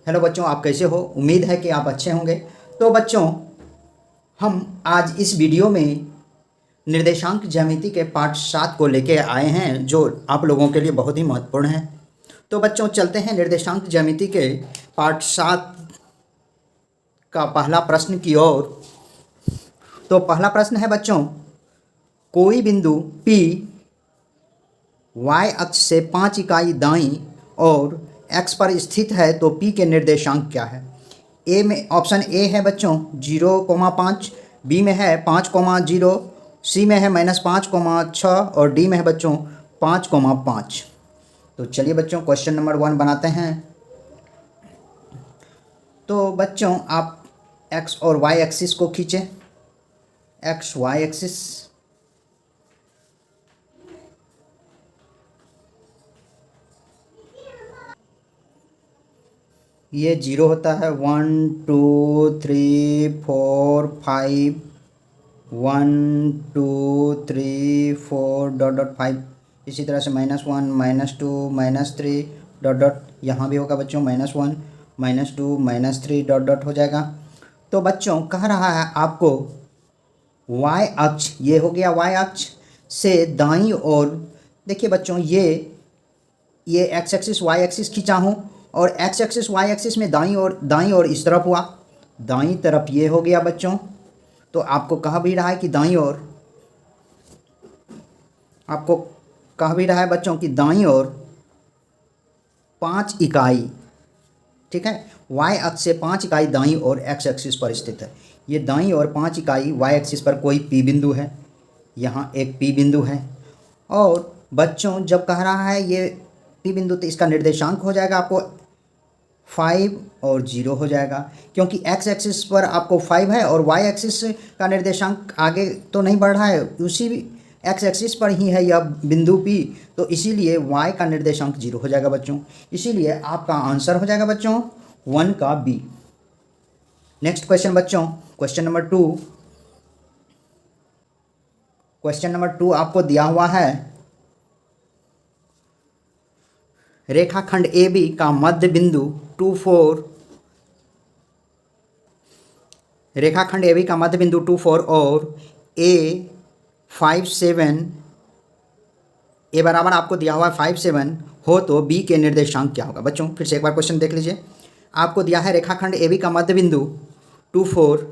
Hello बच्चों, आप कैसे हो? उम्मीद है कि आप अच्छे होंगे। तो बच्चों, हम आज इस वीडियो में निर्देशांक ज्यामिति के पाठ 7 को लेके आए हैं, जो आप लोगों के लिए बहुत ही महत्वपूर्ण है। तो बच्चों, चलते हैं निर्देशांक ज्यामिति के पाठ 7 का पहला प्रश्न की ओर। तो पहला प्रश्न है बच्चों, कोई बिंदु P y अक्ष से 5 इकाई दाईं और x पर स्थित है तो P के निर्देशांक क्या है? ए में ऑप्शन ए है बच्चों 0,5, बी में है 5,0, सी में है -5,6 और डी में है बच्चों 5,5। तो चलिए बच्चों, क्वेश्चन नंबर 1 बनाते हैं। तो बच्चों, आप x और y एक्सिस को खींचें। x y एक्सिस, ये 0 होता है, 1 2 3 4 5, 1 2 3 4 5। इसी तरह से -1 -2 -3 यहाँ भी होगा बच्चों, -1 -2 -3 हो जाएगा। तो बच्चों, कह रहा है आपको y अक्ष, ये हो गया y अक्ष से दाईं ओर। देखिए बच्चों, ये x एक्सिस y एक्सिस खींचा हूँ और x एक्सिस y एक्सिस में दाईं ओर इस तरफ हुआ, दाईं तरफ ये हो गया बच्चों। तो आपको कह भी रहा है कि दाईं ओर, आपको कह भी रहा है बच्चों कि दाईं ओर 5 इकाई, ठीक है, y अक्ष से 5 इकाई दाईं ओर x एक्सिस पर स्थित है। ये दाईं ओर 5 इकाई y एक्सिस पर कोई p बिंदु है, यहाँ एक p बिंदु है। और बच्चों, जब कह रहा है ये p बिंदु, तो इसका निर्देशांक हो जाएगा आपको 5 और 0 हो जाएगा, क्योंकि x एक्सिस पर आपको 5 है और y एक्सिस का निर्देशांक आगे तो नहीं बढ़ रहा है, उसी x एक्सिस पर ही है यह बिंदु P, तो इसीलिए y का निर्देशांक 0 हो जाएगा बच्चों। इसीलिए आपका आंसर हो जाएगा बच्चों 1 का B। नेक्स्ट क्वेश्चन बच्चों, क्वेश्चन नंबर 2। क्वेश्चन नंबर 2 आपको दिया हुआ है, रेखाखंड AB का मध्य बिंदु 2 4, रेखाखंड AB का मध्य बिंदु 2 4 और A 5 7, ए बराबर आपको दिया हुआ है 5 7 हो तो B के निर्देशांक क्या होगा? बच्चों, फिर से एक बार क्वेश्चन देख लीजिए। आपको दिया है रेखाखंड AB का मध्य बिंदु 2 4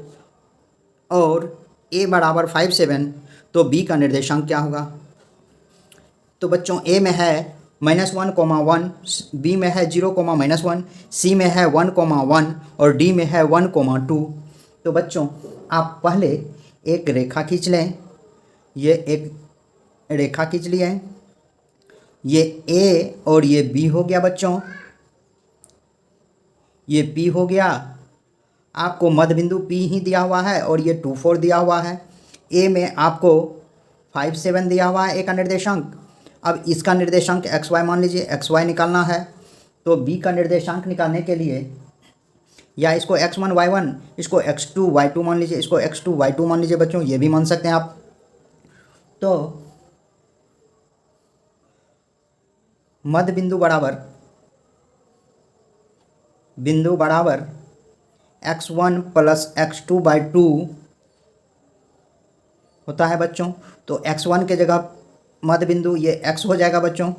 और A बराबर 5 7, तो B का निर्देशांक क्या होगा? तो बच्चों, A में है -1,1, B में है 0,-1, C में है 1,1 और D में है 1,2। तो बच्चों, आप पहले एक रेखा खींच लें। ये एक रेखा खींच लिए, ये A और ये B हो गया बच्चों, ये P हो गया। आपको मध्य बिंदु P ही दिया हुआ है और ये 2 4 दिया हुआ है। A में आपको 5 7 दिया हुआ है A का निर्देशांक। अब इसका निर्देशांक XY मान लीजिए, XY निकालना है। तो B का निर्देशांक निकालने के लिए, या इसको X1 Y1, इसको X2 Y2 मान लीजिए, इसको X2 Y2 मान लीजिए बच्चों, ये भी मान सकते हैं आप। तो मध्य बिंदु बराबर x1 प्लस x2/2 होता है बच्चों। तो x1 के जगह मध्य बिंदु ये x हो जाएगा बच्चों।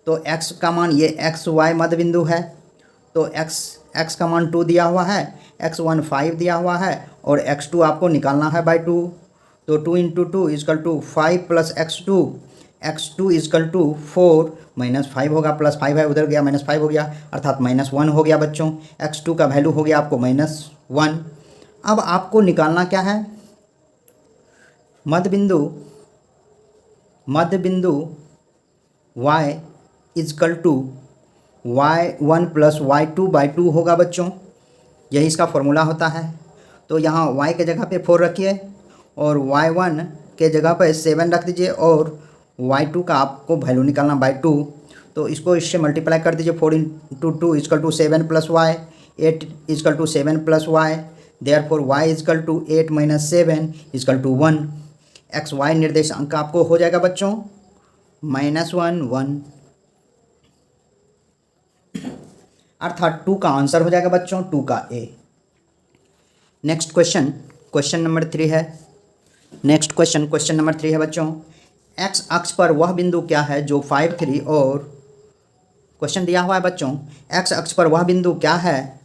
तो x का मान, ये xy मध्य बिंदु है, तो x का मान 2 दिया हुआ है, x1 5 दिया हुआ है और x2 आपको निकालना है बाई 2। तो 2 × 2 = 5 + x2 = 4, -5 होगा, +5 है उधर गया, -5 हो गया, अर्थात -1 हो गया बच्चों। x2 का वैल्यू हो गया आपको -1। अब आपको निकालना क्या है? मध्य बिंदु y = y1 + y2/2 होगा बच्चों, यही इसका फॉर्मूला होता है। तो यहाँ y के जगह पे 4 रखिए और y1 के जगह पे 7 रख दीजिए और y2 का आपको वैल्यू निकालना बाई 2। तो इसको इससे मल्टीप्लाई कर दीजिए, 4 × 2 = 7 + y, 8 = 7 + y, therefore y = 8 - 7 = 1। XY निर्देशांक आपको हो जाएगा बच्चों -1 1। अर्थात 2 का आंसर हो जाएगा बच्चों 2 का ए। नेक्स्ट क्वेश्चन नंबर 3 है। नेक्स्ट क्वेश्चन नंबर 3 है बच्चों, एक्स अक्ष पर वह बिंदु क्या है जो 5 3 और क्वेश्चन दिया हुआ है बच्चों, एक्स अक्ष पर वह बिंदु क्या है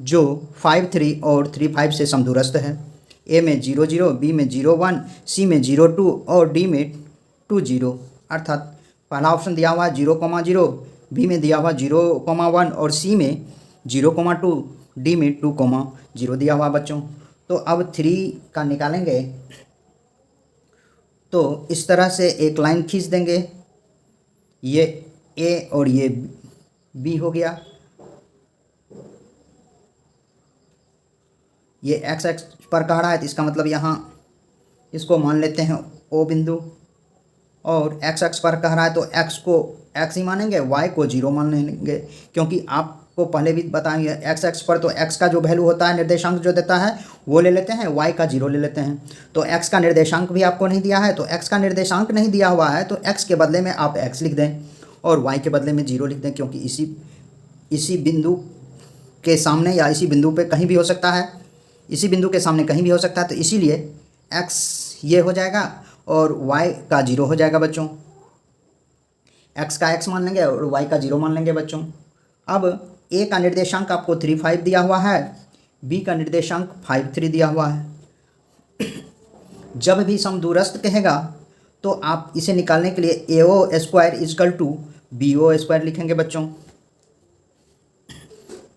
जो 5 3 और 3 5 से समदूरस्थ है। ए में 0 0, बी में 0 1, सी में 0 2 और डी में 2 0। अर्थात पहला ऑप्शन दिया हुआ है 0 0, बी में दिया हुआ 0 1 और सी में 0 2, डी में 2 0 दिया हुआ बच्चों। तो अब 3 का निकालेंगे तो इस तरह से एक लाइन खींच देंगे, ये ए और ये बी हो गया। ये एक्स एक्स पर कह रहा है तो इसका मतलब यहाँ इसको मान लेते हैं ओ बिंदु, और एक्स एक्स पर कह रहा है तो एक्स को एक्स ही मानेंगे, वाई को 0 मान लेंगे, क्योंकि आपको पहले भी बताएंगे एक्स एक्स पर तो एक्स का जो वैल्यू होता है निर्देशांक जो देता है वो ले लेते हैं, वाई का 0 ले लेते हैं। तो एक्स का निर्देशांक भी आपको नहीं दिया है, तो एक्स का निर्देशांक नहीं दिया हुआ है तो एक्स के बदले में आप एक्स लिख दें और वाई के बदले में 0 लिख दें, क्योंकि इसी बिंदु के सामने या इसी बिंदु पे कहीं भी हो सकता है, इसी बिंदु के सामने कहीं भी हो सकता है, तो इसीलिए एक्स ये हो जाएगा और वाई का 0 हो जाएगा बच्चों। एक्स का एक्स मान लेंगे और वाई का 0 मान लेंगे बच्चों। अब ए का निर्देशांक आपको 3 5 दिया हुआ है, बी का निर्देशांक 5 3 दिया हुआ है। जब भी समदूरस्थ कहेगा तो आप इसे निकालने के लिए A O square equal to B O square लिखेंगे बच्चों।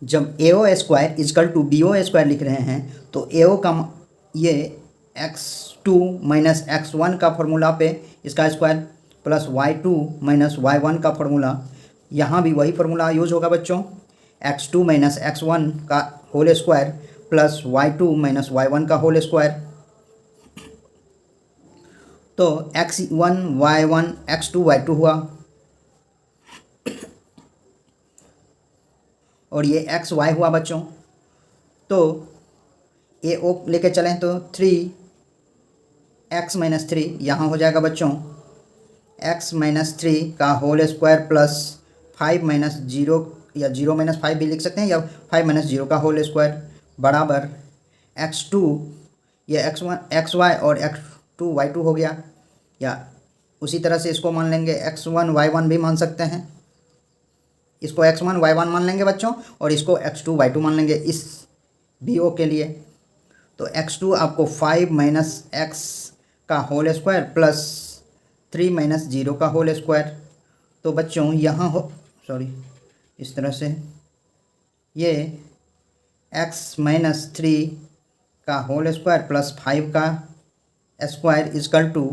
जब A O square equal to B O square लिख रहे हैं तो ए ओ का ये x2 माइनस x1 का फॉर्मूला पे इसका square plus y2 minus y1 का फॉर्मूला, यहाँ भी वही फार्मूला यूज होगा बच्चों, x2 माइनस x1 का whole square plus y2 minus y1 का होल स्क्वायर। तो x1 y1 x2 y2 हुआ और ये एक्स वाई हुआ बच्चों। तो ए ओ लेके चलें तो 3x माइनस 3 यहाँ हो जाएगा बच्चों x माइनस 3 का होल स्क्वायर प्लस 5 माइनस 0 या 0 माइनस 5 भी लिख सकते हैं, या 5 माइनस 0 का होल स्क्वायर बराबर x2 ये x1 xy और x2 y2 हो गया, या उसी तरह से इसको मान लेंगे x1 y1 भी मान सकते हैं, इसको x1 y1 मान लेंगे बच्चों और इसको x2 y2 मान लेंगे इस BO के लिए। तो x2 आपको 5 माइनस x का होल स्क्वायर प्लस 3 माइनस 0 का होल स्क्वायर। तो बच्चों यहाँ इस तरह से ये x माइनस 3 का होल स्क्वायर प्लस 5 का square equal to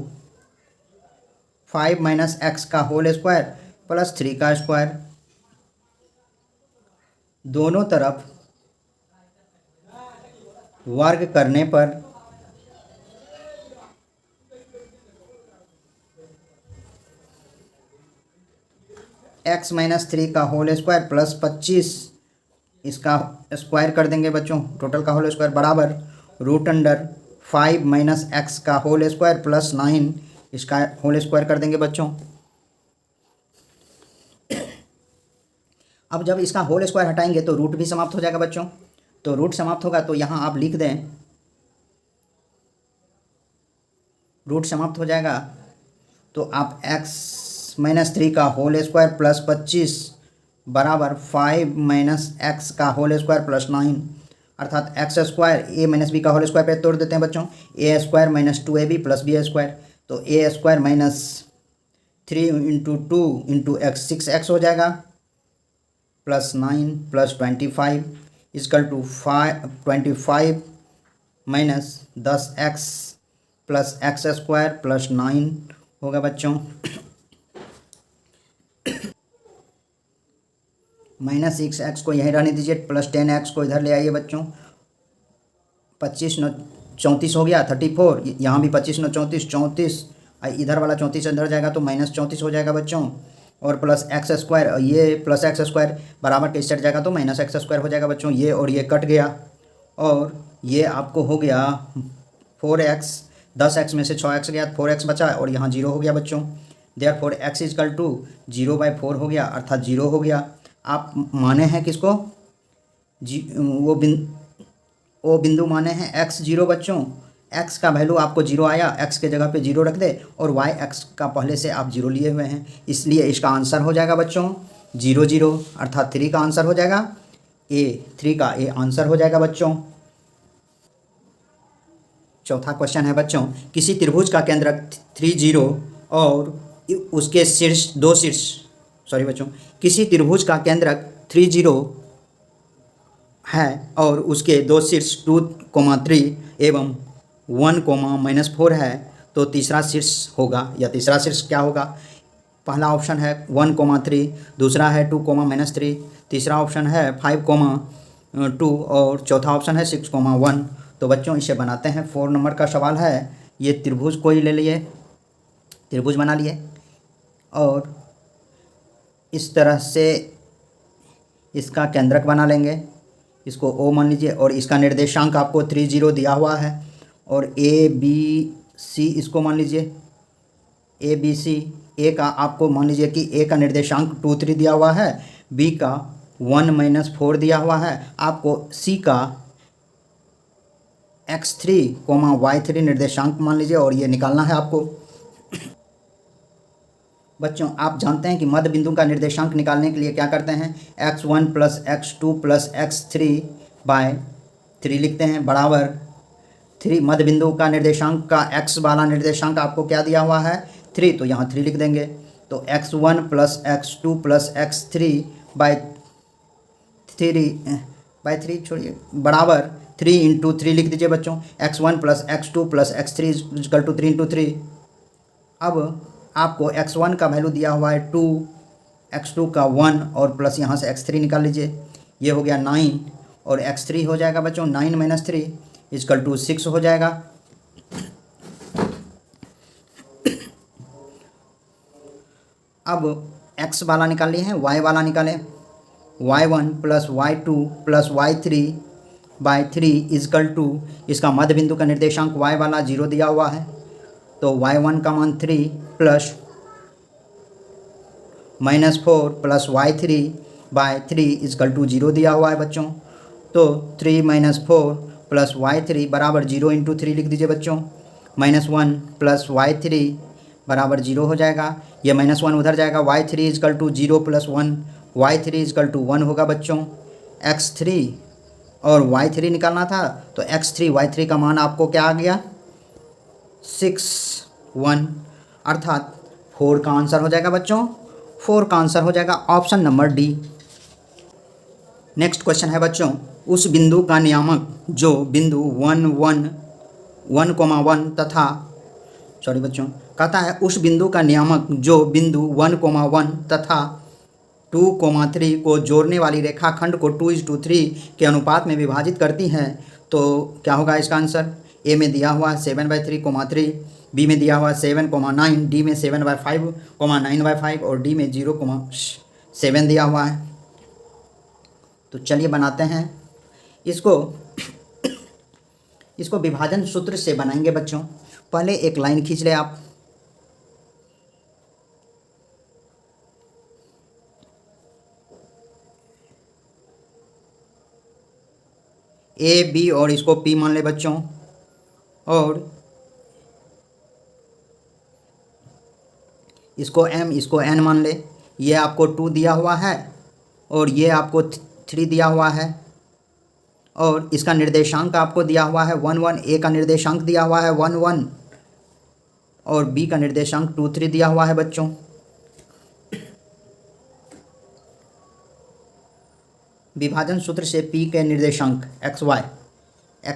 5 minus x का होल स्क्वायर प्लस 3 का स्क्वायर। दोनों तरफ वर्ग करने पर x माइनस 3 का होल स्क्वायर प्लस 25 इसका स्क्वायर कर देंगे बच्चों, टोटल का होल स्क्वायर बराबर रूट अंडर 5 माइनस x का होल स्क्वायर प्लस 9 इसका होल स्क्वायर कर देंगे बच्चों। अब जब इसका होल स्क्वायर हटाएंगे तो रूट भी समाप्त हो जाएगा बच्चों। तो रूट समाप्त होगा तो यहाँ आप लिख दें, रूट समाप्त हो जाएगा तो आप x माइनस 3 का होल स्क्वायर प्लस 25 बराबर 5 माइनस x का होल स्क्वायर प्लस 9, अर्थात x square a minus b का होल स्क्वायर पे तोड़ देते हैं बच्चों, a square minus 2ab plus b square. तो a square minus 3 into 2 into x 6x हो जाएगा plus 9 plus 25 equal to 25 minus 10x plus x square plus 9 होगा बच्चों। माइनस 6x को यहीं रहने दीजिए, प्लस 10x को इधर ले आइए बच्चों, 25 9 34 हो गया 34, यहाँ भी 25 9 34 34, इधर वाला 34 अंदर जाएगा तो माइनस 34 हो जाएगा बच्चों, और प्लस एक्स स्क्वायर, ये प्लस एक्स स्क्वायर बराबर के सेट जाएगा तो माइनस एक्स स्क्वायर हो जाएगा बच्चों। ये और ये कट गया और ये आपको हो गया 4x, 10x में से 6x गया 4x बचा और यहाँ 0 हो गया बच्चों। देयरफॉर x इजकल टू 0/4 हो गया, अर्थात 0 हो गया। आप माने हैं किसको, वो बिंदु माने हैं x0 बच्चों। x का वैल्यू आपको 0 आया, x के जगह पे 0 रख दे, और y x का पहले से आप 0 लिए हुए हैं, इसलिए इसका आंसर हो जाएगा बच्चों 0 0, अर्थात 3 का आंसर हो जाएगा ए। 3 का ए आंसर हो जाएगा बच्चों। चौथा क्वेश्चन है बच्चों, किसी त्रिभुज का केंद्रक 30 और उसके शीर्ष दो शीर्ष सॉरी बच्चों, किसी त्रिभुज का केंद्रक 30 है और उसके दो शीर्ष 2,3 एवं 1,-4 है, तो तीसरा शीर्ष होगा, या तीसरा शीर्ष क्या होगा? पहला ऑप्शन है 1,3, दूसरा है 2,-3, तीसरा ऑप्शन है 5,2 और चौथा ऑप्शन है 6,1। तो बच्चों इसे बनाते हैं। 4 नंबर का सवाल है, ये त्रिभुज कोई ले लिए, त्रिभुज बना लिए और इस तरह से इसका केंद्रक बना लेंगे, इसको O मान लीजिए, और इसका निर्देशांक आपको 30 दिया हुआ है, और ए बी सी इसको मान लीजिए, ए बी सी। ए का आपको मान लीजिए कि ए का निर्देशांक 2,3 दिया हुआ है, बी का 1-4 दिया हुआ है, आपको सी का x3, y3 निर्देशांक मान लीजिए, और ये निकालना है आपको। बच्चों आप जानते हैं कि मध्य बिंदु का निर्देशांक निकालने के लिए क्या करते हैं, x1 + x2 + x3/3 लिखते हैं, बराबर 3। मध्य बिंदु का निर्देशांक का x वाला निर्देशांक आपको क्या दिया हुआ है, 3, तो यहाँ 3 लिख देंगे। तो x1 + x2 + x3/3 छोड़िए, बराबर 3 × 3 लिख दीजिए बच्चों। x1 + x2 + x3 = 3 × 3। अब आपको x1 का वैल्यू दिया हुआ है 2, x2 का 1 और प्लस यहाँ से x3 निकाल लीजिए, ये हो गया 9, और x3 हो जाएगा बच्चों 9 - 3 = 6 हो जाएगा। अब x वाला निकाल लिए हैं, y वाला निकालें। y1 + y2 + y3/3 = इसका मध्य बिंदु का निर्देशांक y वाला 0 दिया हुआ है, तो y1 का मान 3 + -4 + y3/3 = 0 दिया हुआ है बच्चों। तो 3 - 4 + y3 बराबर 0 × 3 लिख दीजिए बच्चों। -1 + y3 बराबर 0 हो जाएगा, ये -1 उधर जाएगा, y3 = 0 + 1, y3 = 1 होगा बच्चों। x3 और y3 निकालना था, तो x3 y3 का मान आपको क्या आ गया, 6 1, अर्थात 4 का आंसर हो जाएगा बच्चों। 4 का आंसर हो जाएगा option number D. Next question है बच्चों, उस बिंदु का नियामक जो बिंदु 1,1 तथा कहता है उस बिंदु का नियामक जो बिंदु 1,1 तथा 2,3 को जोड़ने वाली रेखाखंड को 2:3 के अनुपात में विभाजित करती है, तो क्या होगा इसका आंसर? ए में दिया हुआ है 7/3,3, बी में दिया हुआ है 7,9, डी में 7/5, 9/5 और डी में 0,7 दिया हुआ है। तो चलिए बनाते हैं इसको विभाजन सूत्र से बनाएंगे बच्चों। पहले एक लाइन खींच ले आप, ए बी और इसको पी मान ले बच्चों, और इसको एम इसको एन मान ले। ये आपको 2 दिया हुआ है और ये आपको 3 दिया हुआ है, और इसका निर्देशांक आपको दिया हुआ है 1 1। ए का निर्देशांक दिया हुआ है 1 1 और बी का निर्देशांक 2 3 दिया हुआ है बच्चों। विभाजन सूत्र से पी के निर्देशांक एक्स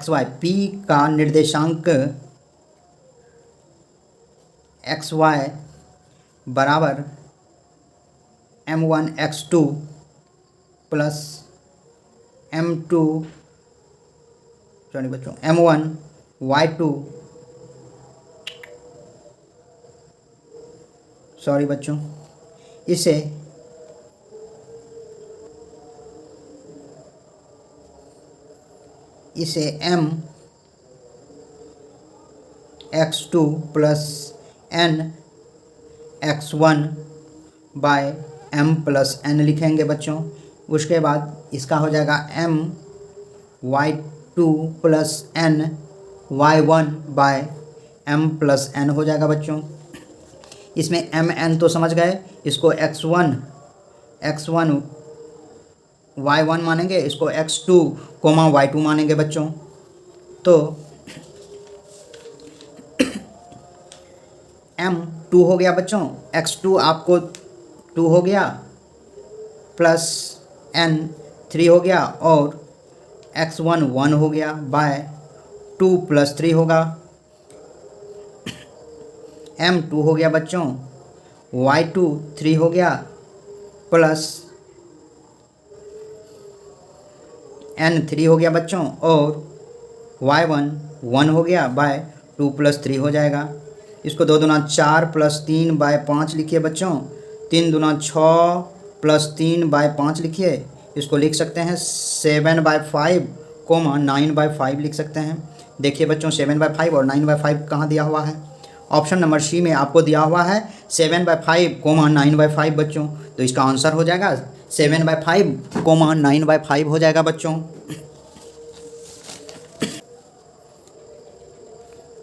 वाई पी का निर्देशांक एक्स वाई बराबर m1 x2 प्लस m2 बच्चों m1 y2 बच्चों इसे m x2 plus n x1 by m plus n लिखेंगे बच्चों। उसके बाद इसका हो जाएगा m y2 plus n y1 by m plus n हो जाएगा बच्चों। इसमें m n तो समझ गए, इसको x1 y1 मानेंगे, इसको x2 y2 मानेंगे बच्चों। तो m 2 हो गया बच्चों, x2 आपको 2 हो गया, प्लस n 3 हो गया, और x1 1 हो गया बाय 2 प्लस 3 होगा। m 2 हो गया बच्चों, y2 3 हो गया, प्लस n 3 हो गया बच्चों, और y1 1 हो गया बाय 2 प्लस 3 हो जाएगा। इसको 2 दूना 4 प्लस 3 बाय 5 लिखिए बच्चों, 3 दूना 6 प्लस 3 बाय 5 लिखिए। इसको लिख सकते हैं 7 बाय 5 9 बाय 5 लिख सकते हैं। देखिए बच्चों 7 बाय 5 और 9 बाय 5 कहाँ दिया हुआ है? ऑप्शन नंबर सी में आपको दिया हुआ है 7 बाय 5 9 बाय 5 बच्चों। तो इसका आंसर हो जाएगा 7 बाय 5 9 बाय 5 हो जाएगा बच्चों।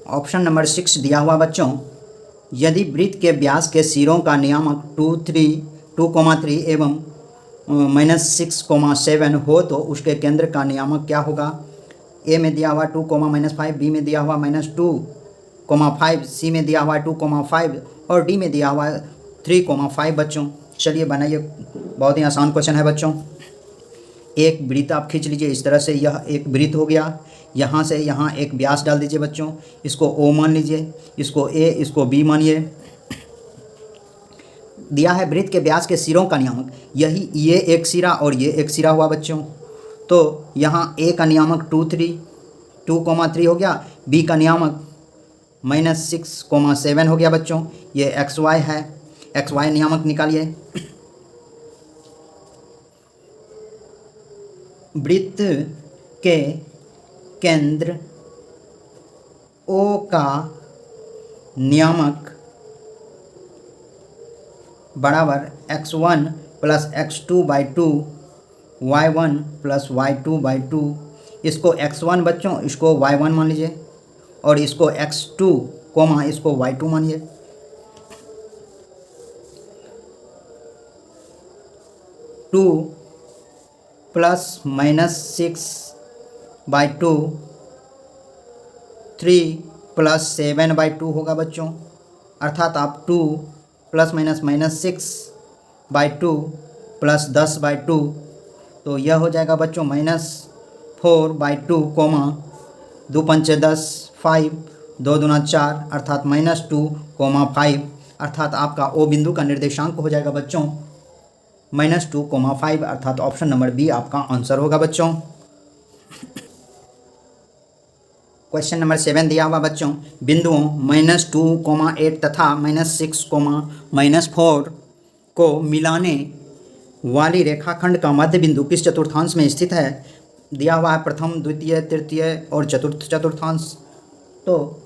ऑप्शन नंबर 6 दिया हुआ बच्चों, यदि वृत्त के व्यास के सिरों का नियामक 2,3 एवं -6,7 हो तो उसके केंद्र का नियामक क्या होगा? ए में दिया हुआ 2, -5, बी में दिया हुआ -2,5, सी में दिया हुआ 2,5 और डी में दिया हुआ 3,5 बच्चों। चलिए बनाइए, बहुत ही आसान क्वेश्चन है बच्चों। एक वृत्त आप खींच लीजिए इस तरह से, यह एक वृत्त हो गया। यहाँ से यहाँ एक व्यास डाल दीजिए बच्चों, इसको ओ मान लीजिए, इसको ए, इसको बी मानिए। दिया है वृत्त के व्यास के सिरों का नियामक, यही ये एक सिरा और ये एक सिरा हुआ बच्चों। तो यहाँ ए का नियामक 2,3 हो गया, बी का नियामक -6,7 हो गया बच्चों। ये XY है, XY नियामक निकालिए। वृत्त के केंद्र O का नियामक बराबर x1 plus x2 by 2 y1 plus y2 by 2। इसको x1 बच्चों, इसको y1 मान लीजिए, और इसको x2 इसको y2 मानिए। टू प्लस -6/2 3 प्लस 7/2 होगा बच्चों। अर्थात आप 2 प्लस -6/2 प्लस 10/2, तो यह हो जाएगा बच्चों -4/2, 2 पंचे 10, 5, 2 दूना 4, अर्थात -2, 5, अर्थात आपका ओ बिंदु का निर्देशांक हो जाएगा बच्चों -2, 5, अर्थात ऑप्शन नंबर बी आपका आंसर होगा बच्चों। क्वेश्चन नंबर 7 दिया हुआ बच्चों, बिंदुओं -2, 8 तथा -6, -4 को मिलाने वाली रेखाखंड का मध्य बिंदु किस चतुर्थांश में स्थित है? दिया हुआ है प्रथम, द्वितीय, तृतीय और चतुर्थ चतुर्थांश। तो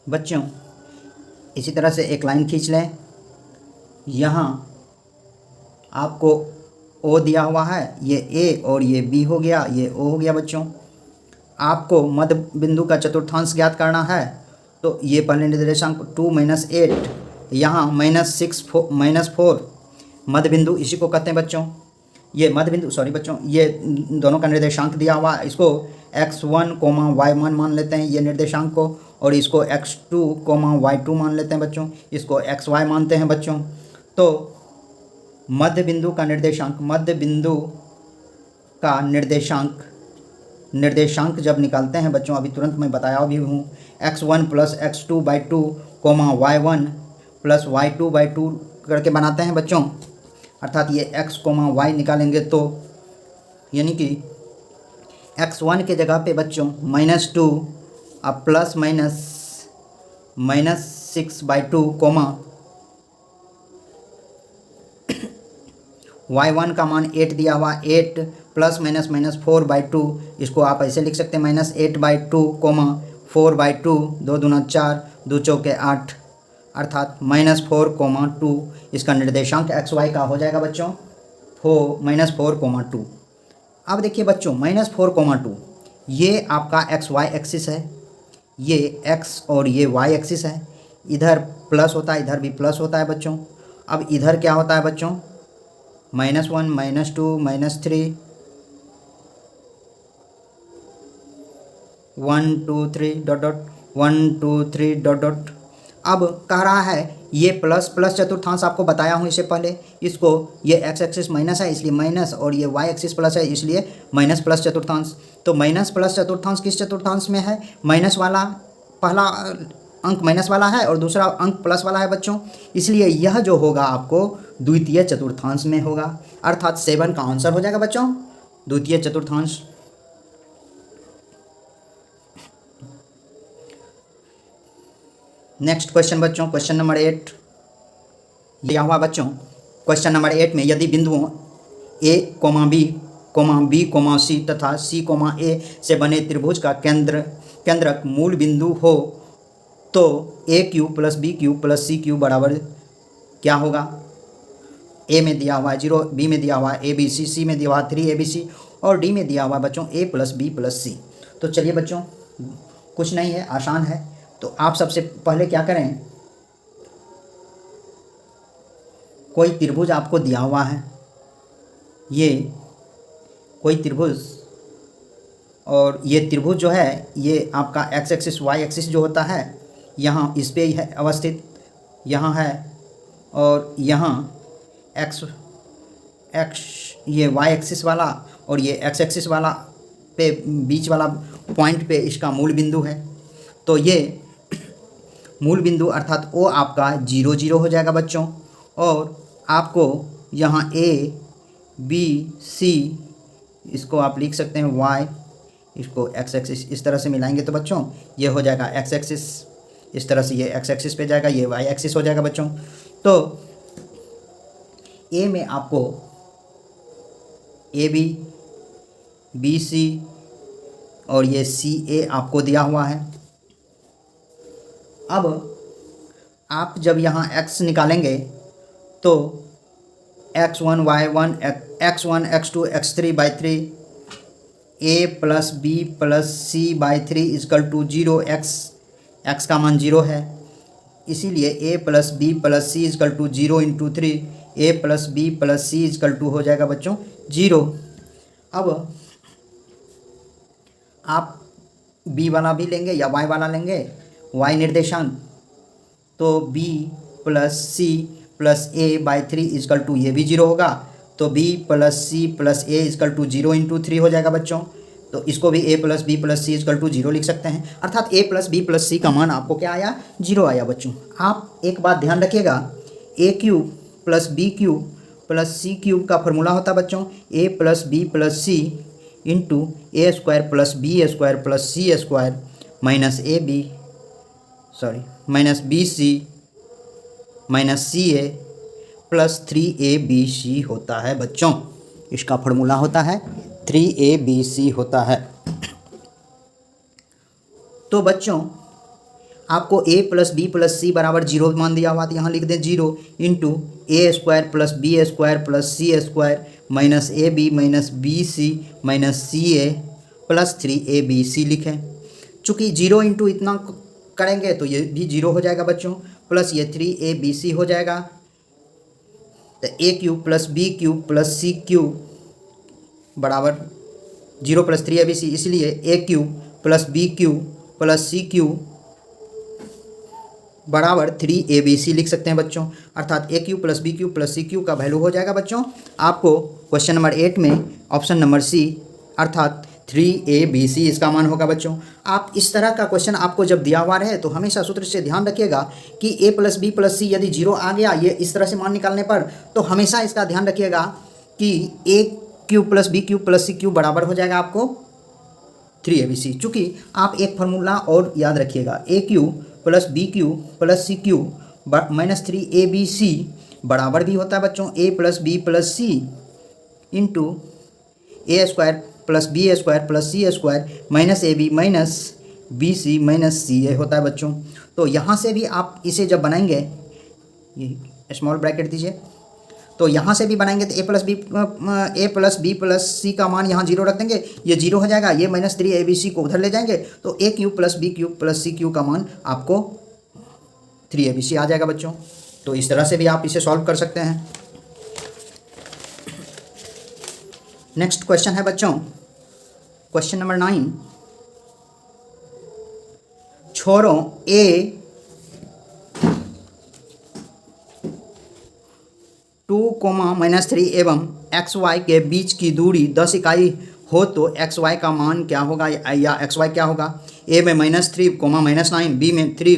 बच्चों इसी तरह से एक लाइन खींच लें। यहाँ आपको ओ दिया हुआ है, ये ए और ये बी हो गया, ये ओ हो गया बच्चों। आपको मध्य बिंदु का चतुर्थांश ज्ञात करना है, तो ये पहले निर्देशांक 2 - 8, यहाँ -4 मध्य बिंदु, इसी को कहते हैं बच्चों। ये मध्य बिंदु, सॉरी बच्चों, ये दोनों का निर्देशांक दिया हुआ है, इसको x1, y1 मान लेते हैं ये निर्देशांक को, और इसको x2, y2 मान लेते हैं बच्चों, इसको xy मानते हैं बच्चों। तो मध्य बिंदु का निर्देशांक जब निकालते हैं बच्चों, अभी तुरंत मैं बताया भी हूँ, x1 plus x2/2, y1 plus y2/2 करके बनाते हैं बच्चों। अर्थात ये x, y निकालेंगे तो यानी कि x1 के जगह पे बच्चों -2 अब प्लस -6/2, y1 का मान 8 दिया हुआ, 8 प्लस -4/2, इसको आप ऐसे लिख सकते हैं -8/2, 4/2, 2 दूना 4, 2 चौके 8, अर्थात -4,2 इसका निर्देशांक एक्स वाई का हो जाएगा बच्चों -4,2। अब देखिए बच्चों -4,2 ये आपका एक्स वाई एक्सिस है, ये एक्स और ये वाई एक्सिस है। इधर प्लस होता है, इधर भी प्लस होता है बच्चों। अब इधर क्या होता है बच्चों, -1 -2 -3 1 2 3 डॉट डॉट 1 2 3 डॉट डॉट। अब कह रहा है ये प्लस प्लस चतुर्थांश आपको बताया हूँ इससे पहले, इसको ये एक्स एक्सिस माइनस है इसलिए माइनस, और ये वाई एक्सिस प्लस है इसलिए माइनस प्लस चतुर्थांश। तो माइनस प्लस चतुर्थांश किस चतुर्थांश में है, माइनस वाला पहला अंक माइनस वाला है और दूसरा अंक प्लस वाला है बच्चों, इसलिए यह जो होगा आपको द्वितीय चतुर्थांश में होगा, अर्थात 7 का आंसर हो जाएगा बच्चों द्वितीय चतुर्थांश। नेक्स्ट क्वेश्चन बच्चों, क्वेश्चन नंबर 8 लिया हुआ बच्चों। क्वेश्चन नंबर 8 में यदि बिंदुओं A, B, C तथा C, A से बने त्रिभुज का केंद्रक मूल बिंदु हो तो AQ + BQ + CQ बराबर क्या होगा। A में दिया हुआ है 0, B में दिया हुआ है ABC, C में दिया हुआ है 3ABC और D में दिया हुआ है बच्चों A + B + C। तो चलिए बच्चों, कुछ नहीं है, आसान है। तो आप सबसे पहले क्या करें, कोई त्रिभुज आपको दिया हुआ है, ये कोई त्रिभुज, और ये त्रिभुज जो है ये आपका एक्स एक्सिस वाई एक्सिस जो होता है यहाँ इस पे है अवस्थित, यहाँ है, और यहाँ एक्स ये वाई एक्सिस वाला और ये एक्स एक्सिस वाला पे बीच वाला पॉइंट पे इसका मूल बिंदु है। तो ये मूल बिंदु अर्थात ओ आपका 0 0 हो जाएगा बच्चों, और आपको यहाँ A B C इसको आप लिख सकते हैं Y, इसको एक्स एक्सिस इस तरह से मिलाएंगे तो बच्चों ये हो जाएगा एक्स एक्सिस, इस तरह से ये एक्स एक्सिस पे जाएगा, ये वाई एक्सिस हो जाएगा बच्चों। तो A में आपको AB BC और ये CA आपको दिया हुआ है। अब आप जब यहाँ x निकालेंगे तो x1 y1 x1 x2 x3/3 A + B + C/3 = 0, x का मान 0 है, इसीलिए A + B + C = 0 × 3, A + B + C = हो जाएगा बच्चों 0। अब आप B वाला भी लेंगे या Y वाला लेंगे, y निर्देशांक, तो B + C + A/3 = ये भी 0 होगा, तो B + C + A = 0 × 3 हो जाएगा बच्चों। तो इसको भी A + B + C = 0 लिख सकते हैं, अर्थात A + B + C का मान आपको क्या आया, 0 आया बच्चों। आप एक बात ध्यान रखिएगा, AQ + BQ + CQ का फॉर्मूला होता है बच्चों A + B + C × A² + B² + C² -BC -CA + 3ABC होता है बच्चों, इसका फॉर्मूला होता है 3ABC होता है। तो बच्चों आपको A + B + C बराबर 0 मान दिया हुआ, तो यहाँ लिख दें 0 × A² + B² + C² -AB -BC -CA + 3ABC लिखें। चूँकि 0 × इतना करेंगे तो ये भी 0 हो जाएगा बच्चों, प्लस ये 3ABC हो जाएगा, तो AQ + BQ + CQ बराबर 0 + 3ABC, इसलिए AQ + BQ + CQ बराबर 3ABC लिख सकते हैं बच्चों, अर्थात AQ + BQ + CQ का वैल्यू हो जाएगा बच्चों आपको क्वेश्चन नंबर 8 में ऑप्शन नंबर C अर्थात 3ABC इसका मान होगा बच्चों। आप इस तरह का क्वेश्चन आपको जब दिया हुआ रहे तो हमेशा सूत्र से ध्यान रखिएगा कि A + B + C यदि 0 आ गया ये इस तरह से मान निकालने पर, तो हमेशा इसका ध्यान रखिएगा कि AQ + BQ + CQ बराबर हो जाएगा आपको 3ABC। चूँकि आप एक फार्मूला और याद रखिएगा, AQ + BQ + CQ -3ABC बराबर भी होता है बच्चों A + B + C × A² + B² + C² -AB B C minus C A होता है बच्चों। तो यहाँ से भी आप इसे जब बनाएंगे, ये स्मॉल ब्रैकेट दीजिए, तो यहाँ से भी बनाएंगे तो ए प्लस बी प्लस सी का मान यहाँ जीरो रख देंगे, ये जीरो हो जाएगा, ये -3 ए बी सी को उधर ले जाएंगे तो a cube plus b cube plus c cube का मान आपको 3 ABC आ जाएगा बच्चों। तो इस तरह से भी आप इसे सॉल्व कर सकते हैं। नेक्स्ट क्वेश्चन है बच्चों, क्वेश्चन नंबर 9। छोरों ए 2, -3 एवं XY के बीच की दूरी 10 इकाई हो तो XY का मान क्या होगा या XY क्या होगा। ए में -3, -9, बी में 3,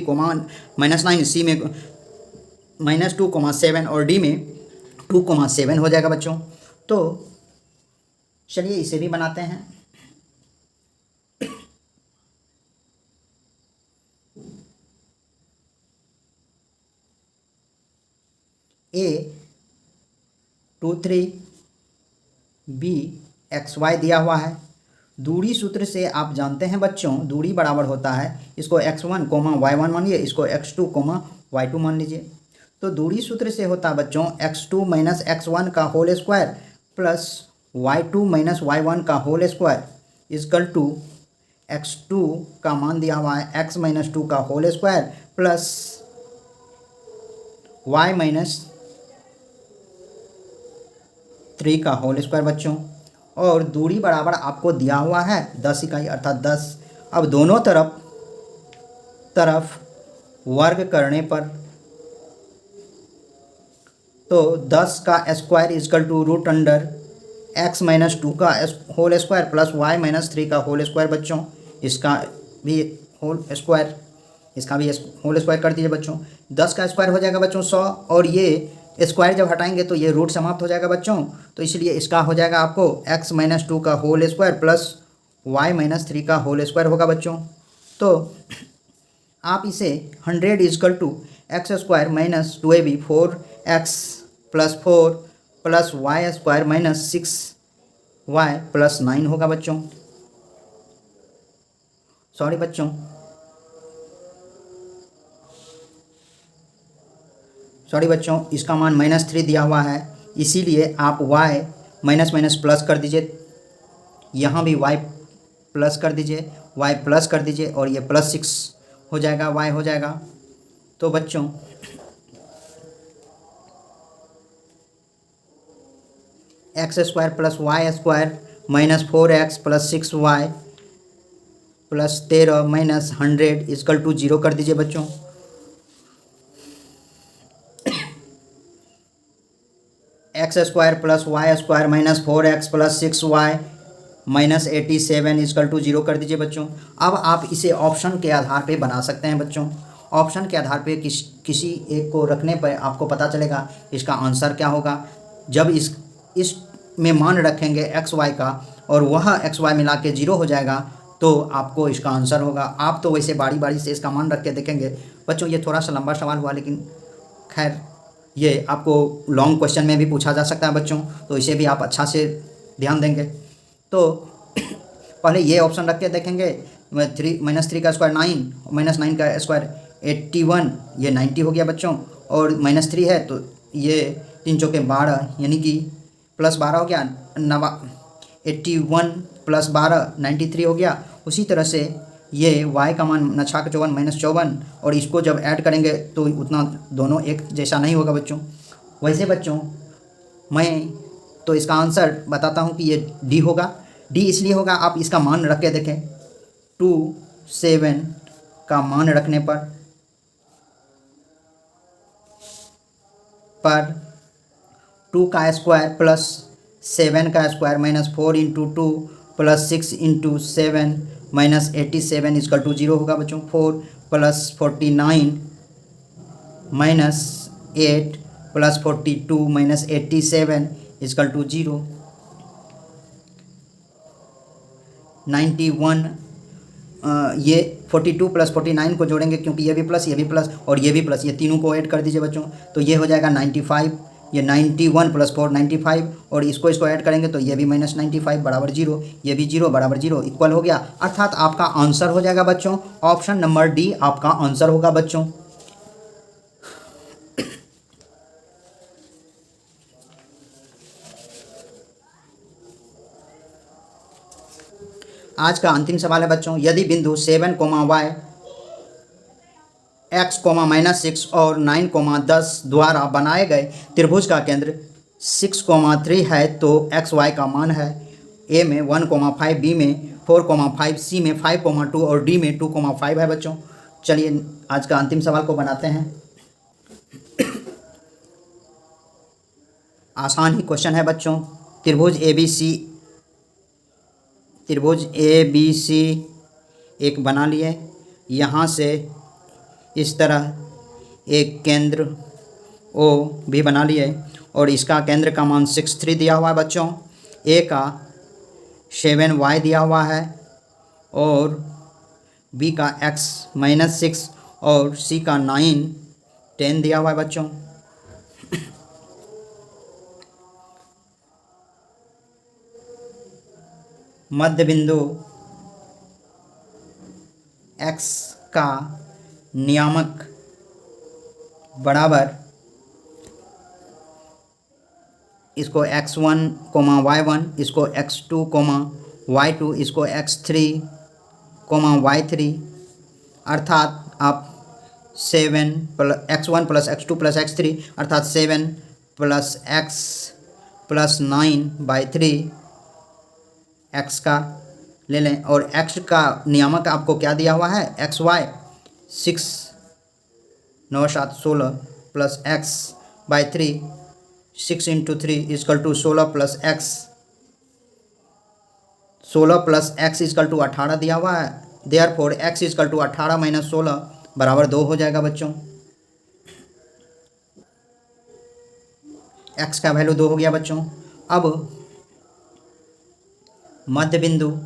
-9, सी में -2, 7 और डी में 2, 7 हो जाएगा बच्चों। तो चलिए इसे भी बनाते हैं। ए 2, 3 बी XY दिया हुआ है। दूरी सूत्र से आप जानते हैं बच्चों, दूरी बराबर होता है, इसको x1, y1 मानिए, इसको x2, y2 मान लीजिए। तो दूरी सूत्र से होता है बच्चों x2 - x1 का whole square plus y2 - y1 का whole square equal to x2 का मान दिया हुआ है x - 2 का होल स्क्वायर प्लस y - 3 का होल स्क्वायर बच्चों। और दूरी बराबर आपको दिया हुआ है 10 इकाई अर्थात 10। अब दोनों तरफ वर्ग करने पर तो 10 का स्क्वायर इजकल टू √x - 2 का होल स्क्वायर प्लस y - 3 का होल स्क्वायर बच्चों। इसका भी होल स्क्वायर, इसका भी होल स्क्वायर कर दीजिए बच्चों। 10 का स्क्वायर हो जाएगा बच्चों 100, और ये स्क्वायर जब हटाएंगे तो ये रूट समाप्त हो जाएगा बच्चों। तो इसलिए इसका हो जाएगा आपको x - 2 का होल स्क्वायर प्लस y - 3 का होल स्क्वायर होगा बच्चों। तो आप इसे 100 is equal to x² - 2ab 4x + 4 plus y² - 6y + 9 होगा बच्चों। सॉरी बच्चों, इसका मान -3 दिया हुआ है, इसीलिए आप y माइनस प्लस कर दीजिए, यहाँ भी y प्लस कर दीजिए, y प्लस कर दीजिए और ये +6 हो जाएगा, y हो जाएगा। तो बच्चों x² + y² -4x + 6y + 13 - 100 is equal to 0 कर दीजिए बच्चों। x² + y² -4x + 6y -87 is equal to 0 कर दीजिए बच्चों। अब आप इसे ऑप्शन के आधार पे बना सकते हैं बच्चों। ऑप्शन के आधार पे किसी एक को रखने पर आपको पता चलेगा इसका आंसर क्या होगा। जब इस में मान रखेंगे XY का और वह XY मिला के 0 हो जाएगा तो आपको इसका आंसर होगा। आप तो वैसे बारी बारी से इसका मान रख के देखेंगे बच्चों। ये थोड़ा सा लंबा सवाल हुआ, लेकिन खैर ये आपको लॉन्ग क्वेश्चन में भी पूछा जा सकता है बच्चों, तो इसे भी आप अच्छा से ध्यान देंगे। तो पहले ये ऑप्शन रख के देखेंगे, -3 का स्क्वायर 9, -9 का स्क्वायर 81, ये 90 हो गया बच्चों। और -3 है तो ये 3 चौके 12 यानी कि +12 हो गया, 81 + 12 93 हो गया। उसी तरह से ये y का मान 54 -54, और इसको जब ऐड करेंगे तो उतना दोनों एक जैसा नहीं होगा बच्चों। वैसे बच्चों मैं तो इसका आंसर बताता हूँ कि ये D होगा। D इसलिए होगा, आप इसका मान रख के देखें, 27 का मान रखने पर 2 का स्क्वायर प्लस 7 का स्क्वायर -4 × 2 प्लस 6 × 7 -87 इजकल टू 0 होगा बच्चों। 4 + 49 -8 + 42 -87 इजकल टू 0। 91 ये 42 + 49 को जोड़ेंगे क्योंकि ये भी प्लस और ये भी प्लस, ये तीनों को ऐड कर दीजिए बच्चों, तो ये हो जाएगा 95 ये 91 प्लस 4 95 और इसको ऐड करेंगे तो ये भी -95 बराबर 0, ये भी 0 बराबर 0 इक्वल हो गया। अर्थात आपका आंसर हो जाएगा बच्चों ऑप्शन नंबर डी आपका आंसर होगा बच्चों। आज का अंतिम सवाल है बच्चों, यदि बिंदु 7, y x, -6 और 9, 10 द्वारा बनाए गए त्रिभुज का केंद्र 6, 3 है तो x y का मान है a में 1, 5, b में 4, 5, c में 5, 2 और d में 2, 5 है बच्चों। चलिए आज का अंतिम सवाल को बनाते हैं। आसान ही क्वेश्चन है बच्चों। त्रिभुज ए बी सी एक बना लिए, यहाँ से इस तरह एक केंद्र ओ भी बना लिए और इसका केंद्र का मान 6, 3 दिया हुआ है बच्चों। ए का 7 y दिया हुआ है और बी का x -6 और सी का 9, 10 दिया हुआ है बच्चों। मध्य बिंदु x का नियामक बराबर इसको x1, y1, इसको x2, y2, इसको x3, y3, अर्थात आप 7 x1 + x2 + x3 अर्थात 7 + x + 9/3 x का ले लें और x का नियामक आपको क्या दिया हुआ है xy 6, 9, 7, 16 + x/3 6 × 3 = 16 + x 16 + x = 18 दिया हुआ है। देयरफॉर x = 18 - 16 बराबर 2 हो जाएगा बच्चों। x का वैल्यू 2 हो गया बच्चों। अब मध्य बिंदु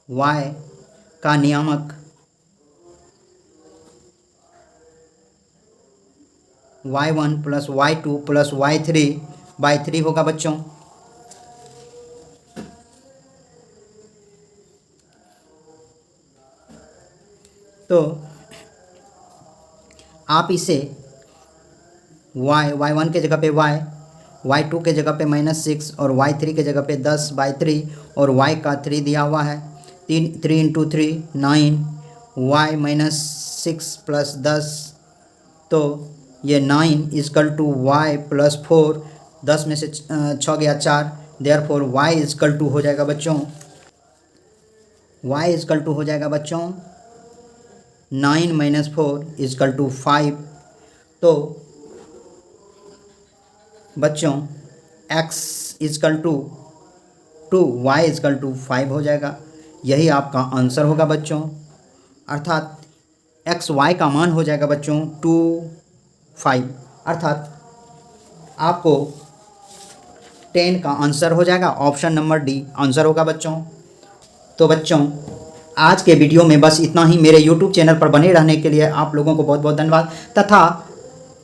y का नियामक y1 + y2 + y3/3 होगा बच्चों। तो आप इसे y1 के जगह पे y, y2 के जगह पे -6 और y3 के जगह पे 10/3 और y का 3 दिया हुआ है। 3 × 3 9, y -6 + 10 तो ये 9 = y + 4, 10 में से 6 गया 4, देयरफॉर y = हो जाएगा बच्चों, y = हो जाएगा बच्चों 9 - 4 = 5। तो बच्चों x = 2, y = 5 हो जाएगा। यही आपका आंसर होगा बच्चों। अर्थात x y का मान हो जाएगा बच्चों 2, 5। अर्थात आपको 10 का आंसर हो जाएगा ऑप्शन नंबर डी आंसर होगा बच्चों। तो बच्चों आज के वीडियो में बस इतना ही। मेरे YouTube चैनल पर बने रहने के लिए आप लोगों को बहुत बहुत धन्यवाद तथा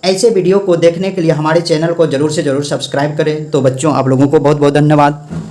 ऐसे वीडियो को देखने के लिए हमारे चैनल को ज़रूर से ज़रूर सब्सक्राइब करें। तो बच्चों आप लोगों को बहुत बहुत धन्यवाद।